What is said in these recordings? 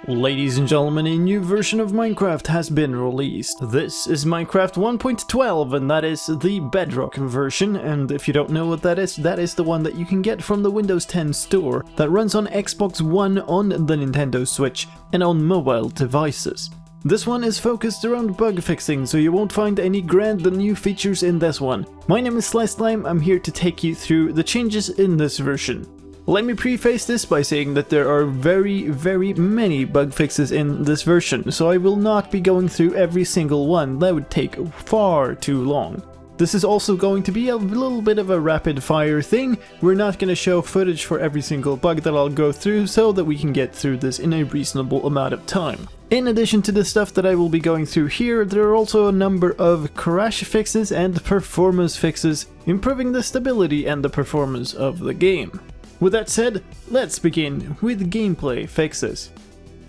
Ladies and gentlemen, a new version of Minecraft has been released. This is Minecraft 1.12 and that is the Bedrock version, and if you don't know what that is the one that you can get from the Windows 10 store that runs on Xbox One, on the Nintendo Switch and on mobile devices. This one is focused around bug fixing, so you won't find any grand new features in this one. My name is slicedlime, I'm here to take you through the changes in this version. Let me preface this by saying that there are very many bug fixes in this version, so I will not be going through every single one, that would take far too long. This is also going to be a little bit of a rapid fire thing. We're not going to show footage for every single bug that I'll go through so that we can get through this in a reasonable amount of time. In addition to the stuff that I will be going through here, there are also a number of crash fixes and performance fixes, improving the stability and the performance of the game. With that said, let's begin with gameplay fixes.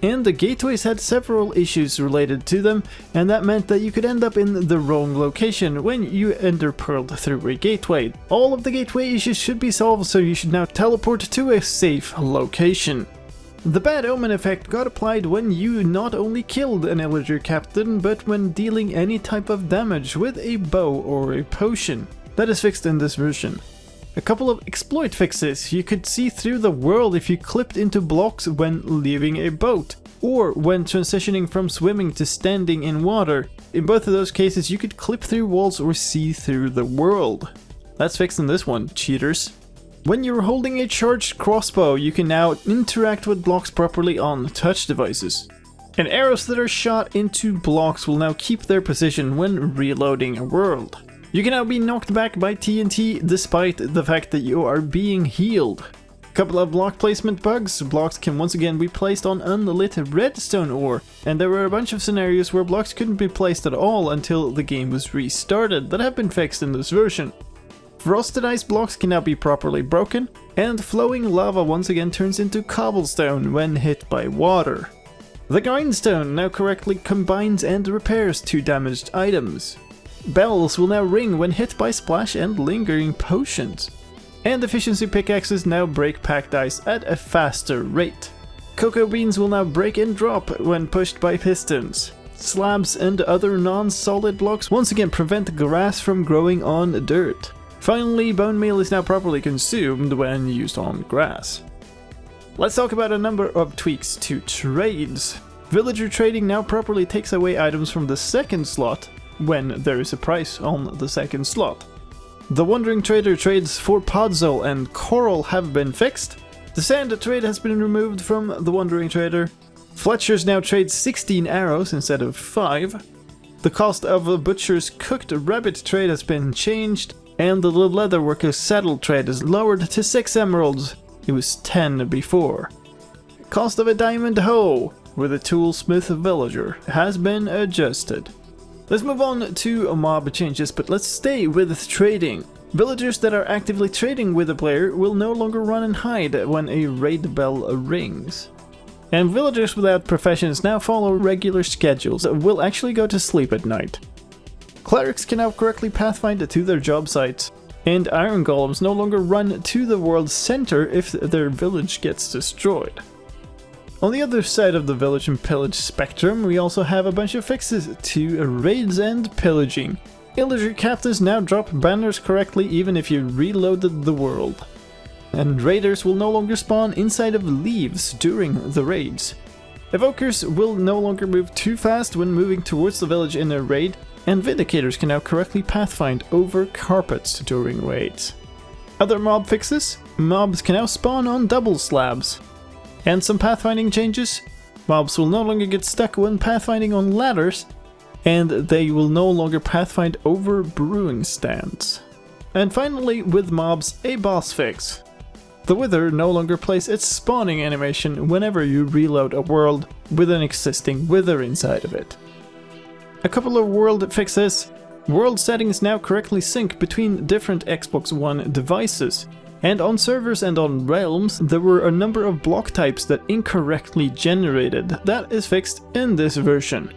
And the gateways had several issues related to them, and that meant that you could end up in the wrong location when you enter pearled through a gateway. All of the gateway issues should be solved, so you should now teleport to a safe location. The Bad Omen effect got applied when you not only killed an Illager Captain, but when dealing any type of damage with a bow or a potion. That is fixed in this version. A couple of exploit fixes: you could see through the world if you clipped into blocks when leaving a boat, or when transitioning from swimming to standing in water. In both of those cases you could clip through walls or see through the world. That's fixed in this one, cheaters. When you're holding a charged crossbow, you can now interact with blocks properly on touch devices. And arrows that are shot into blocks will now keep their position when reloading a world. You can now be knocked back by TNT despite the fact that you are being healed. A couple of block placement bugs: blocks can once again be placed on unlit redstone ore, and there were a bunch of scenarios where blocks couldn't be placed at all until the game was restarted that have been fixed in this version. Frosted ice blocks can now be properly broken, and flowing lava once again turns into cobblestone when hit by water. The grindstone now correctly combines and repairs two damaged items. Bells will now ring when hit by splash and lingering potions. And efficiency pickaxes now break packed ice at a faster rate. Cocoa beans will now break and drop when pushed by pistons. Slabs and other non-solid blocks once again prevent grass from growing on dirt. Finally, bone meal is now properly consumed when used on grass. Let's talk about a number of tweaks to trades. Villager trading now properly takes away items from the second slot when there is a price on the second slot. The Wandering Trader trades for podzol and coral have been fixed. The sand trade has been removed from the Wandering Trader. Fletchers now trade 16 arrows instead of 5. The cost of a butcher's cooked rabbit trade has been changed, and the leatherworker's saddle trade is lowered to 6 emeralds. It was 10 before. Cost of a diamond hoe with a toolsmith villager has been adjusted. Let's move on to mob changes, but let's stay with trading. Villagers that are actively trading with a player will no longer run and hide when a raid bell rings. And villagers without professions now follow regular schedules, will actually go to sleep at night. Clerics can now correctly pathfind to their job sites, and iron golems no longer run to the world's center if their village gets destroyed. On the other side of the village and pillage spectrum, we also have a bunch of fixes to raids and pillaging. Illager Captains now drop banners correctly even if you reloaded the world. And raiders will no longer spawn inside of leaves during the raids. Evokers will no longer move too fast when moving towards the village in a raid, and Vindicators can now correctly pathfind over carpets during raids. Other mob fixes: mobs can now spawn on double slabs. And some pathfinding changes: mobs will no longer get stuck when pathfinding on ladders, and they will no longer pathfind over brewing stands. And finally, with mobs, a boss fix. The Wither no longer plays its spawning animation whenever you reload a world with an existing Wither inside of it. A couple of world fixes: world settings now correctly sync between different Xbox One devices. And on servers and on realms, there were a number of block types that incorrectly generated. That is fixed in this version.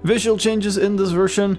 Visual changes in this version: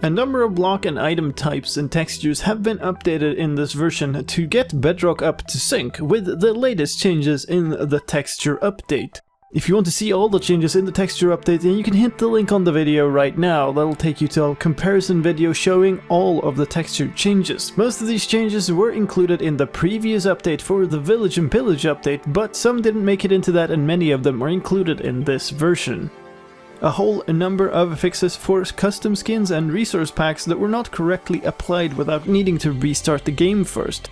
a number of block and item types and textures have been updated in this version to get Bedrock up to sync with the latest changes in the texture update. If you want to see all the changes in the texture update, then you can hit the link on the video right now. That'll take you to a comparison video showing all of the texture changes. Most of these changes were included in the previous update for the Village and Pillage update, but some didn't make it into that and many of them are included in this version. A whole number of fixes for custom skins and resource packs that were not correctly applied without needing to restart the game first.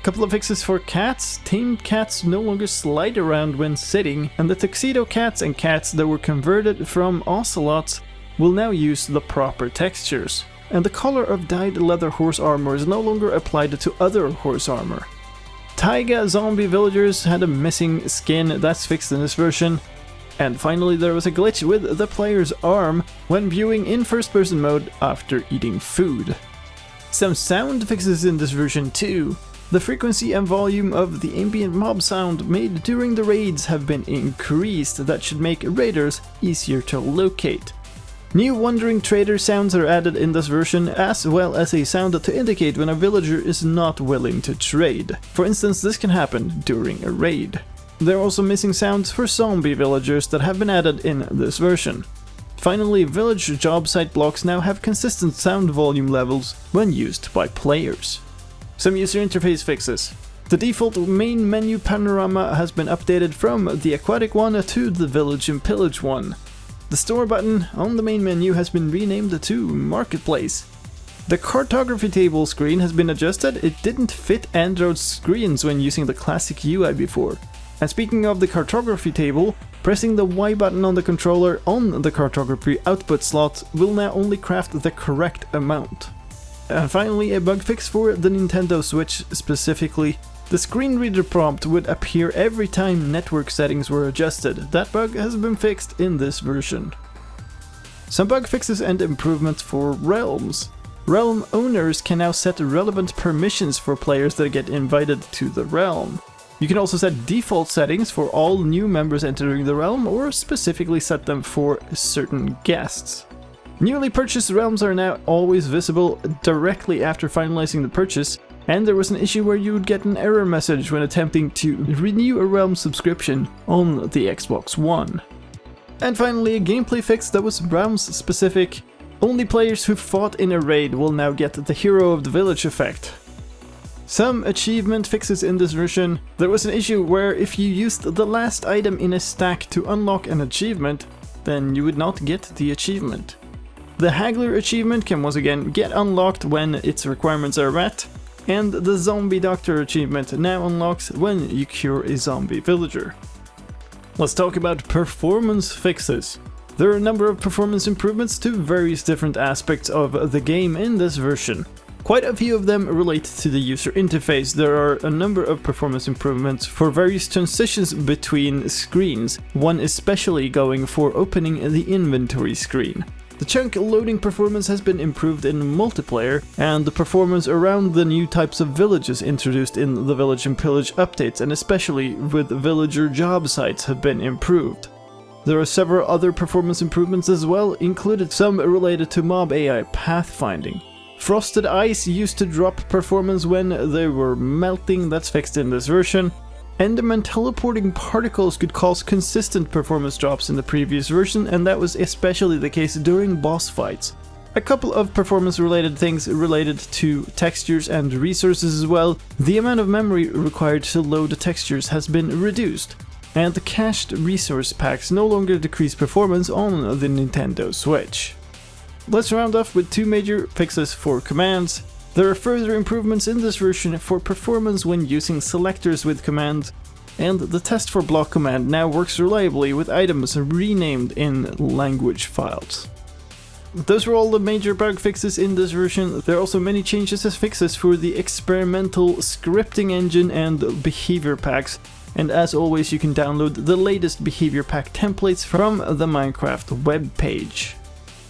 Couple of fixes for cats. Tamed cats no longer slide around when sitting, and the tuxedo cats and cats that were converted from ocelots will now use the proper textures. And the color of dyed leather horse armor is no longer applied to other horse armor. Taiga zombie villagers had a missing skin, that's fixed in this version. And finally there was a glitch with the player's arm when viewing in first person mode after eating food. Some sound fixes in this version too. The frequency and volume of the ambient mob sound made during the raids have been increased. That should make raiders easier to locate. New wandering trader sounds are added in this version, as well as a sound to indicate when a villager is not willing to trade. For instance, this can happen during a raid. There are also missing sounds for zombie villagers that have been added in this version. Finally, village job site blocks now have consistent sound volume levels when used by players. Some user interface fixes. The default main menu panorama has been updated from the aquatic one to the village and pillage one. The store button on the main menu has been renamed to marketplace. The cartography table screen has been adjusted. It didn't fit Android screens when using the classic UI before. And speaking of the cartography table, pressing the Y button on the controller on the cartography output slot will now only craft the correct amount. And finally, a bug fix for the Nintendo Switch specifically. The screen reader prompt would appear every time network settings were adjusted. That bug has been fixed in this version. Some bug fixes and improvements for realms. Realm owners can now set relevant permissions for players that get invited to the realm. You can also set default settings for all new members entering the realm, or specifically set them for certain guests. Newly purchased realms are now always visible directly after finalizing the purchase, and there was an issue where you would get an error message when attempting to renew a realm subscription on the Xbox One. And finally, a gameplay fix that was realms specific. Only players who fought in a raid will now get the Hero of the Village effect. Some achievement fixes in this version. There was an issue where if you used the last item in a stack to unlock an achievement, then you would not get the achievement. The Haggler achievement can once again get unlocked when its requirements are met, and the Zombie Doctor achievement now unlocks when you cure a zombie villager. Let's talk about performance fixes. There are a number of performance improvements to various different aspects of the game in this version. Quite a few of them relate to the user interface. There are a number of performance improvements for various transitions between screens, one especially going for opening the inventory screen. The chunk loading performance has been improved in multiplayer, and the performance around the new types of villages introduced in the Village and Pillage updates, and especially with villager job sites, have been improved. There are several other performance improvements as well, included some related to mob AI pathfinding. Frosted ice used to drop performance when they were melting, that's fixed in this version. Enderman teleporting particles could cause consistent performance drops in the previous version, and that was especially the case during boss fights. A couple of performance related things related to textures and resources as well. The amount of memory required to load the textures has been reduced, and the cached resource packs no longer decrease performance on the Nintendo Switch. Let's round off with two major fixes for commands. There are further improvements in this version for performance when using selectors with commands, and the test for block command now works reliably with items renamed in language files. Those were all the major bug fixes in this version. There are also many changes as fixes for the experimental scripting engine and behavior packs, and as always you can download the latest behavior pack templates from the Minecraft webpage.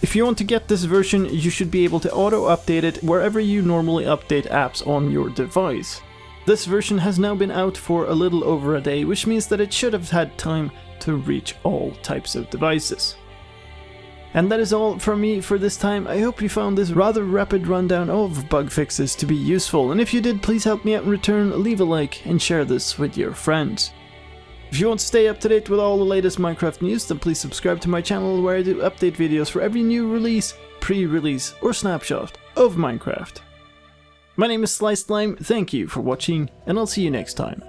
If you want to get this version, you should be able to auto-update it wherever you normally update apps on your device. This version has now been out for a little over a day, which means that it should have had time to reach all types of devices. And that is all from me for this time. I hope you found this rather rapid rundown of bug fixes to be useful, and if you did, please help me out in return, leave a like and share this with your friends. If you want to stay up to date with all the latest Minecraft news, then please subscribe to my channel where I do update videos for every new release, pre-release or snapshot of Minecraft. My name is slicedlime, thank you for watching, and I'll see you next time.